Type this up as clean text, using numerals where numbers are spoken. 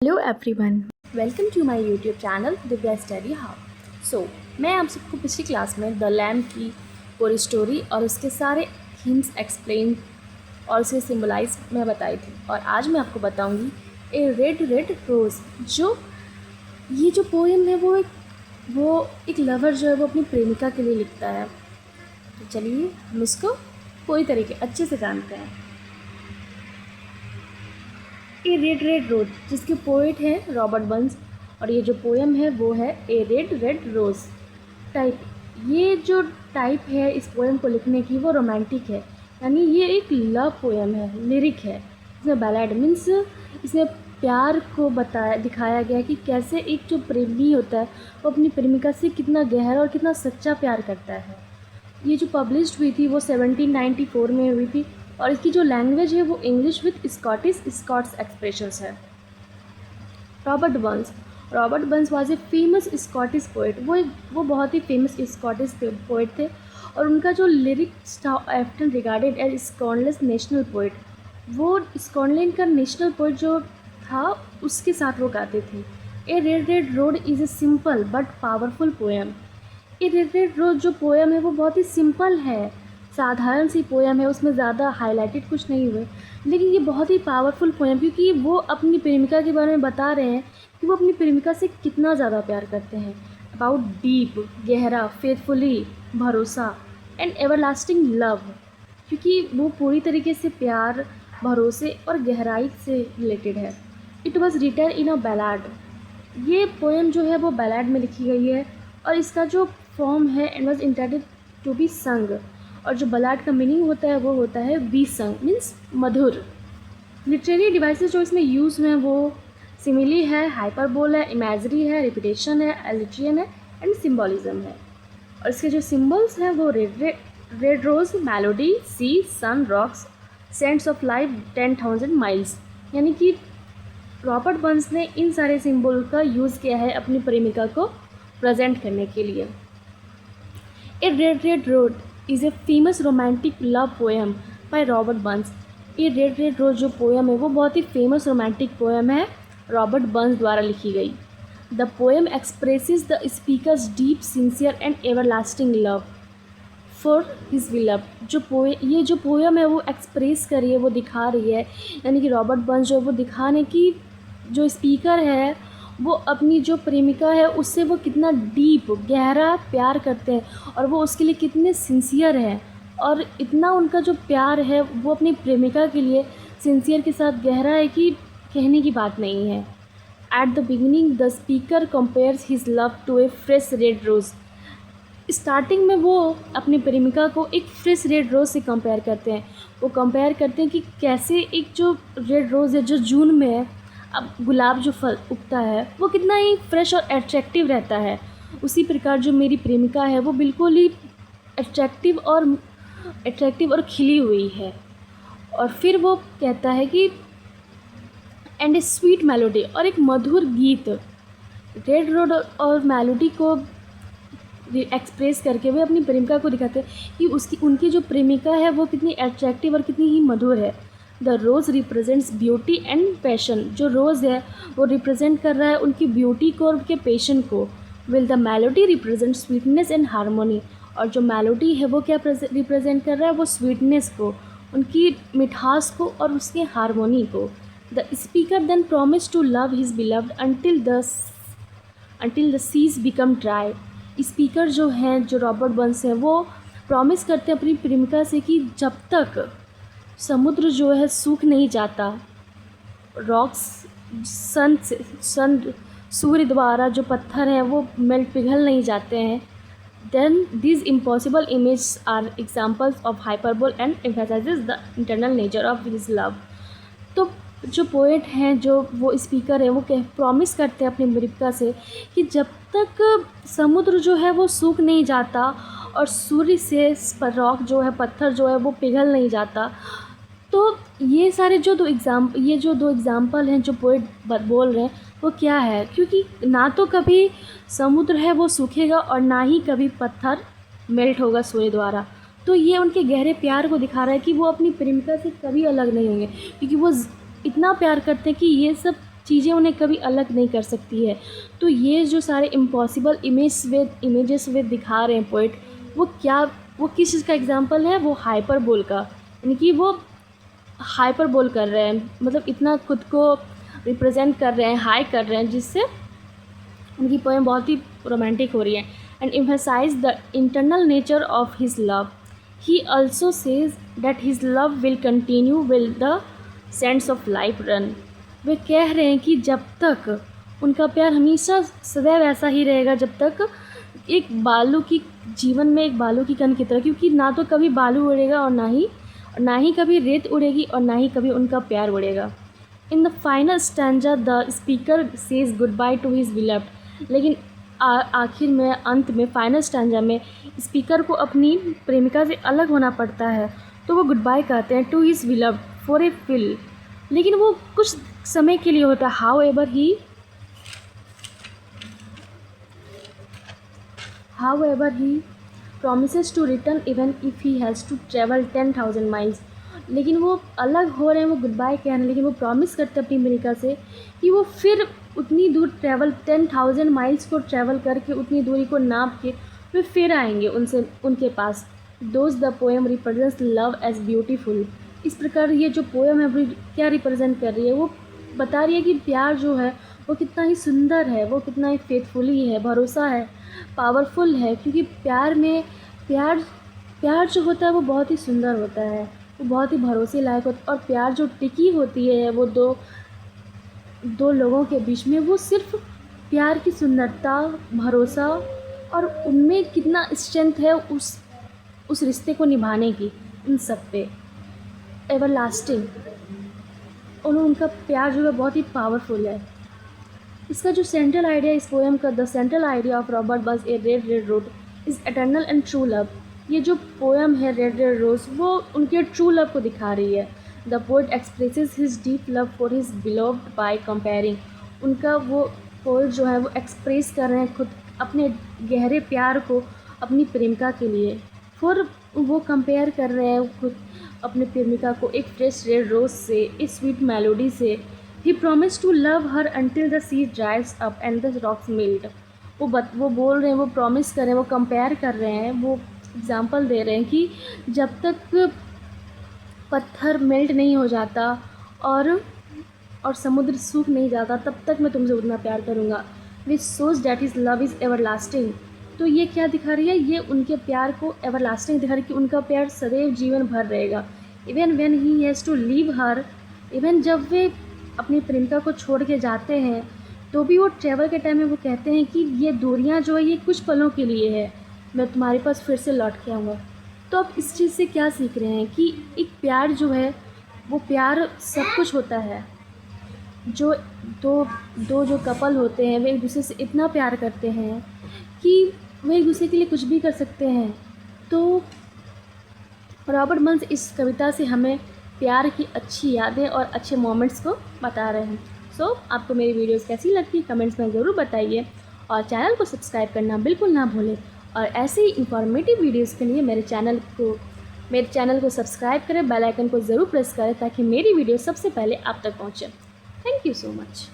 Hello everyone, welcome to my YouTube channel Divya study how. मैं आप सबको पिछली क्लास में द लैम्प की पूरी स्टोरी और उसके सारे थीम्स एक्सप्लेन और उसे सिम्बलाइज मैं बताई थी। और आज मैं आपको बताऊंगी ए रेड रेड रोज़। ये जो पोएम है वो एक लवर जो है वो अपनी प्रेमिका के लिए लिखता है। तो चलिए हम इसको पूरी तरीके अच्छे से जानते हैं। ए रेड रेड रोज, जिसके पोएट हैं रॉबर्ट बर्न्स, और ये जो पोएम है वो है ए रेड रेड रोज टाइप। ये जो टाइप है इस पोएम को लिखने की वो रोमांटिक है, यानी ये एक लव पोएम है, लिरिक है। इसमें बैलाड मीन्स इसमें प्यार को दिखाया गया कि कैसे एक जो प्रेमी होता है वो अपनी प्रेमिका से कितना गहरा और कितना सच्चा प्यार करता है। ये जो पब्लिश्ड हुई थी वो 1794 में हुई थी, और इसकी जो लैंग्वेज है वो इंग्लिश विथ स्कॉट्स एक्सप्रेशंस है। Robert Burns was a famous Scottish poet. वो बहुत ही फेमस स्कॉटिश पोइट थे, और उनका जो लिरिक्स था often regarded as Scotland's national poet. वो स्कॉटलैंड का नेशनल पोइट जो था उसके साथ वो गाते थे। A red red rose is a simple but powerful poem. A red red rose जो पोएम है वो बहुत ही सिंपल है, साधारण सी पोएम है, उसमें ज़्यादा हाईलाइटेड कुछ नहीं हुए, लेकिन ये बहुत ही पावरफुल पोएम, क्योंकि वो अपनी प्रेमिका के बारे में बता रहे हैं कि वो अपनी प्रेमिका से कितना ज़्यादा प्यार करते हैं। अबाउट डीप, गहरा, फेथफुली, भरोसा एंड एवरलास्टिंग लव, क्योंकि वो पूरी तरीके से प्यार, भरोसे और गहराई से रिलेटेड है। It was written in a ballad. ये पोएम जो है वो बैलाड में लिखी गई है, और इसका जो फॉर्म है and was intended to be sung. और जो बलाड का मीनिंग होता है वो होता है बी संग, मीन्स मधुर। लिटरेरी डिवाइसेस जो इसमें यूज़ हुए हैं वो सिमिली है, हाइपरबोल है, इमेजरी है, रिपीटेशन है, एलिट्रियन है एंड सिम्बॉलिज्म है। और इसके जो सिम्बल्स हैं वो red rose, melody, sea, sun, rocks, sands of life, 10,000 miles. यानी कि रॉबर्ट बर्न्स ने इन सारे सिम्बल का यूज़ किया है अपनी प्रेमिका को प्रेजेंट करने के लिए। A red red rose is a famous romantic love poem by Robert Burns. ये रेड रेड रोज जो पोएम है वो बहुत ही फेमस रोमांटिक पोएम है, रॉबर्ट बर्न्स द्वारा लिखी गई। The poem expresses the speaker's deep, sincere and everlasting love for his beloved. ये जो पोएम है वो एक्सप्रेस कर रही है, वो दिखा रही है, यानी कि रॉबर्ट बर्न्स जो है वो दिखाने की जो स्पीकर है वो अपनी जो प्रेमिका है उससे वो कितना डीप, गहरा प्यार करते हैं, और वो उसके लिए कितने सिंसियर हैं, और इतना उनका जो प्यार है वो अपनी प्रेमिका के लिए सिंसियर के साथ गहरा है कि कहने की बात नहीं है। At the beginning the speaker compares his love to a fresh red rose. Starting में वो अपनी प्रेमिका को एक फ्रेश रेड रोज़ से कंपेयर करते हैं। वो कंपेयर करते हैं कि कैसे एक जो रेड रोज़ है जो जून में है, अब गुलाब जो फल उगता है वो कितना ही फ्रेश और अट्रैक्टिव रहता है, उसी प्रकार जो मेरी प्रेमिका है वो बिल्कुल ही अट्रैक्टिव और खिली हुई है। और फिर वो कहता है कि एंड ए स्वीट मेलोडी, और एक मधुर गीत। रेड रोड और मेलोडी को एक्सप्रेस करके वे अपनी प्रेमिका को दिखाते हैं कि उनकी जो प्रेमिका है वो कितनी अट्रैक्टिव और कितनी ही मधुर है। The rose represents beauty and passion. जो रोज़ है वो रिप्रेजेंट कर रहा है उनकी ब्यूटी को और उनके पैशन को। Will the melody represent sweetness and harmony. और जो मेलोडी है वो क्या रिप्रेजेंट कर रहा है, वो स्वीटनेस को, उनकी मिठास को और उसके हारमोनी को। The speaker then promise to love his beloved until the seas become dry. Speaker जो हैं, जो रॉबर्ट बर्न्स हैं, वो प्रॉमिस करते हैं अपनी प्रेमिका से कि जब तक समुद्र जो है सूख नहीं जाता, रॉक्स सूर्य द्वारा जो पत्थर हैं वो पिघल नहीं जाते हैं, then these impossible images are examples of hyperbole and emphasizes the internal nature of his love। तो जो पोएट हैं, जो वो स्पीकर है, वो प्रॉमिस करते हैं अपनी प्रेमिका से कि जब तक समुद्र जो है वो सूख नहीं जाता और सूर्य से रॉक जो है, पत्थर जो है वो पिघल नहीं जाता। तो ये जो दो एग्ज़ाम्पल हैं जो पोएट बोल रहे हैं वो क्या है, क्योंकि ना तो कभी समुद्र है वो सूखेगा और ना ही कभी पत्थर मेल्ट होगा सूर्य द्वारा। तो ये उनके गहरे प्यार को दिखा रहा है कि वो अपनी प्रेमिका से कभी अलग नहीं होंगे, क्योंकि वो इतना प्यार करते हैं कि ये सब चीज़ें उन्हें कभी अलग नहीं कर सकती है। तो ये जो सारे इम्पॉसिबल इमेजेस वे दिखा रहे हैं पोइट, वो किस चीज़ का एग्जांपल है? वो हाइपरबोल का, यानी कि वो हाइपरबोल कर रहे हैं, मतलब इतना खुद को रिप्रेजेंट कर रहे हैं, हाई कर रहे हैं, जिससे उनकी पोएम बहुत ही रोमांटिक हो रही है। And emphasize the internal nature of his love. He also says that his love will continue will the sands of life run. वे कह रहे हैं कि जब तक उनका प्यार हमेशा सदैव ऐसा ही रहेगा, जब तक एक बालू की जीवन में एक बालू की कण की तरह, क्योंकि ना तो कभी बालू उड़ेगा और ना ही कभी रेत उड़ेगी और ना ही कभी उनका प्यार उड़ेगा। In the final stanza the speaker says good by two his beloved. लेकिन आखिर में, अंत में, फाइनल स्टैंजा में स्पीकर को अपनी प्रेमिका से अलग होना पड़ता है, तो वो गुड बाय कहते हैं to his beloved for a while. लेकिन वो कुछ समय के लिए होता है। However he promises to return even if he has to travel 10,000 miles। लेकिन वो अलग हो रहे हैं, वो गुड बाय कह रहे हैं, लेकिन वो प्रॉमिस करते हैं अपनी प्रेमिका से कि वो फिर उतनी दूर 10,000 माइल्स को ट्रैवल करके, उतनी दूरी को नाप के वे फिर आएंगे उनके पास। Thus the poem represents love as beautiful. इस प्रकार ये जो पोएम है वो क्या रिप्रेजेंट कर रही है? वो बता रही है कि प्यार जो है वो कितना ही सुंदर है, वो कितना ही फेथफुली है, भरोसा है, पावरफुल है। क्योंकि प्यार जो होता है वो बहुत ही सुंदर होता है, वो बहुत ही भरोसे लायक होता है। और प्यार जो टिकी होती है वो दो लोगों के बीच में, वो सिर्फ प्यार की सुंदरता, भरोसा और उनमें कितना स्ट्रेंथ है उस रिश्ते को निभाने की, इन सब पे एवरलास्टिंग। और उनका प्यार जो है बहुत ही पावरफुल है। इसका जो सेंट्रल आइडिया इस पोएम का, the central idea of Robert Burns a red red rose is eternal and true love. ये जो पोएम है रेड रेड रोज, वो उनके ट्रू लव को दिखा रही है। The poet expresses his deep love for his beloved by comparing. उनका वो पोएट जो है वो एक्सप्रेस कर रहे हैं खुद अपने गहरे प्यार को अपनी प्रेमिका के लिए। वो कंपेयर कर रहे हैं खुद अपने प्रेमिका को एक फ्रेश रेड रोज से, एक स्वीट मेलोडी से। He promised to love her until the sea dries up and the rocks melt। वो बोल रहे हैं, वो प्रॉमिस कर रहे हैं, वो कंपेयर कर रहे हैं, वो एग्जांपल दे रहे हैं कि जब तक पत्थर मेल्ट नहीं हो जाता और समुद्र सूख नहीं जाता, तब तक मैं तुमसे उतना प्यार करूँगा। Which shows that is love is everlasting. तो ये क्या दिखा रही है? ये उनके प्यार को एवरलास्टिंग दिखा रही है कि उनका प्यार सदैव जीवन भर रहेगा। Even when he has to leave her, even जब वे अपनी प्रेमिका को छोड़ के जाते हैं, तो भी वो ट्रैवल के टाइम में वो कहते हैं कि ये दूरियां जो है ये कुछ पलों के लिए है, मैं तुम्हारे पास फिर से लौट के आऊँगा। तो अब इस चीज़ से क्या सीख रहे हैं कि एक प्यार जो है वो प्यार सब कुछ होता है। जो दो जो कपल होते हैं वे एक दूसरे से इतना प्यार करते हैं कि वे एक दूसरे के लिए कुछ भी कर सकते हैं। तो रॉबर्ट बर्न्स इस कविता से हमें प्यार की अच्छी यादें और अच्छे मोमेंट्स को बता रहे हैं। सो आपको मेरी वीडियोस कैसी लगती है कमेंट्स में ज़रूर बताइए, और चैनल को सब्सक्राइब करना बिल्कुल ना भूलें। और ऐसे ही इंफॉर्मेटिव वीडियोस के लिए मेरे चैनल को सब्सक्राइब करें, बेल आइकन को ज़रूर प्रेस करें ताकि मेरी वीडियो सबसे पहले आप तक पहुँचे। Thank you so much.